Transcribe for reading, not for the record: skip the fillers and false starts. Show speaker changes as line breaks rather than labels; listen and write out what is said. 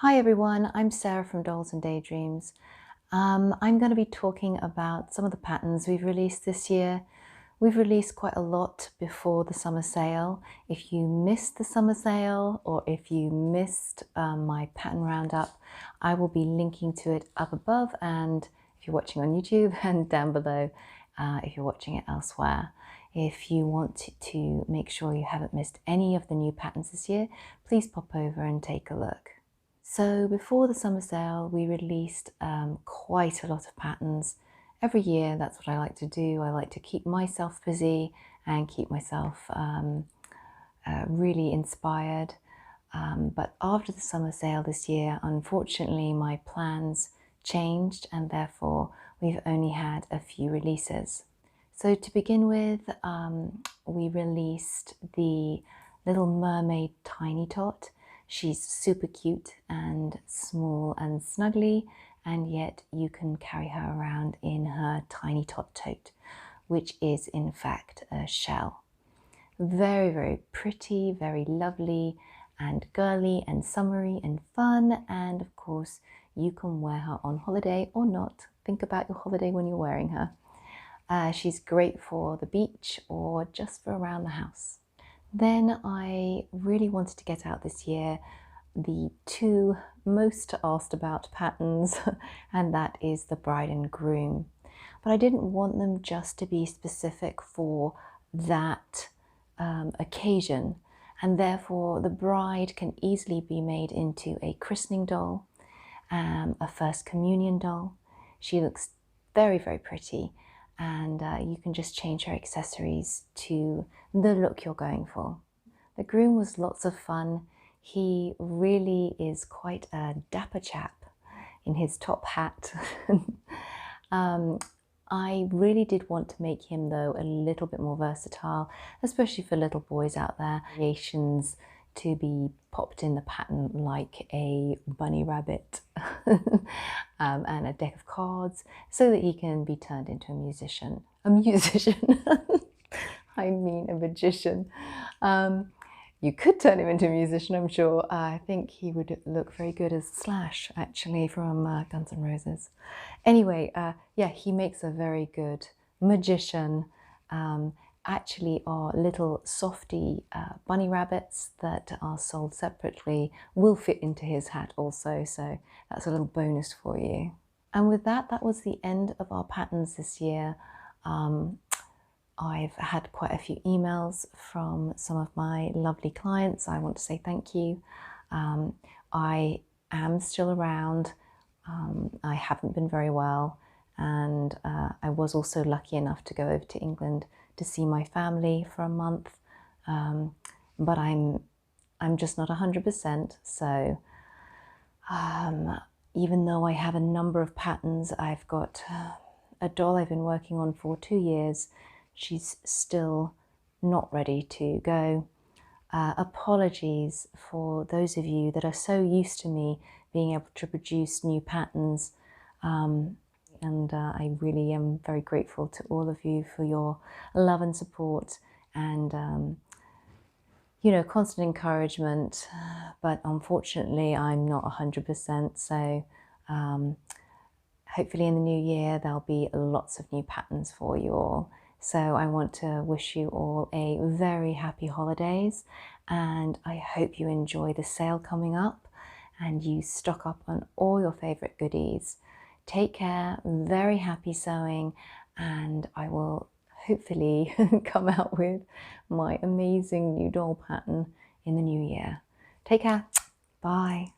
Hi everyone, I'm Sarah from Dolls and Daydreams. I'm going to be talking about some of the patterns we've released this year. We've released quite a lot before the summer sale. If you missed the summer sale or if you missed my pattern roundup, I will be linking to it up above, and if you're watching on YouTube, and down below if you're watching it elsewhere. If you want to make sure you haven't missed any of the new patterns this year, please pop over and take a look. So before the summer sale, we released quite a lot of patterns. Every year, that's what I like to do. I like to keep myself busy and keep myself really inspired. But after the summer sale this year, unfortunately, my plans changed, and therefore we've only had a few releases. So to begin with, we released the Little Mermaid Tiny Tot. She's super cute and small and snuggly, and yet you can carry her around in her Tiny Tot tote, which is in fact a shell. Very, very pretty, very lovely and girly and summery and fun, and of course you can wear her on holiday or not. Think about your holiday when you're wearing her. She's great for the beach or just for around the house. Then I really wanted to get out this year the two most asked about patterns, and that is the bride and groom. But I didn't want them just to be specific for that occasion, and therefore the bride can easily be made into a christening doll, a first communion doll. She looks very, very pretty, and you can just change her accessories to the look you're going for. The groom was lots of fun. He really is quite a dapper chap in his top hat. I really did want to make him, though, a little bit more versatile, especially for little boys out there. Creations to be popped in the pattern like a bunny rabbit and a deck of cards, so that he can be turned into a musician. A musician? I mean a magician. You could turn him into a musician, I'm sure. I think he would look very good as Slash, actually, from Guns N' Roses. Anyway, yeah, he makes a very good magician. Actually, our little softy bunny rabbits that are sold separately will fit into his hat also, so that's a little bonus for you. And with that, that was the end of our patterns this year. I've had quite a few emails from some of my lovely clients. I want to say thank you. I am still around. I haven't been very well, and I was also lucky enough to go over to England to see my family for a month, but I'm just not 100%. So even though I have a number of patterns, I've got a doll I've been working on for 2 years. She's still not ready to go. Apologies for those of you that are so used to me being able to produce new patterns. I really am very grateful to all of you for your love and support and, you know, constant encouragement. But unfortunately, I'm not 100%. So hopefully in the new year, there'll be lots of new patterns for you all. So I want to wish you all a very happy holidays, and I hope you enjoy the sale coming up and you stock up on all your favorite goodies. Take care, very happy sewing, and I will hopefully come out with my amazing new doll pattern in the new year. Take care, bye.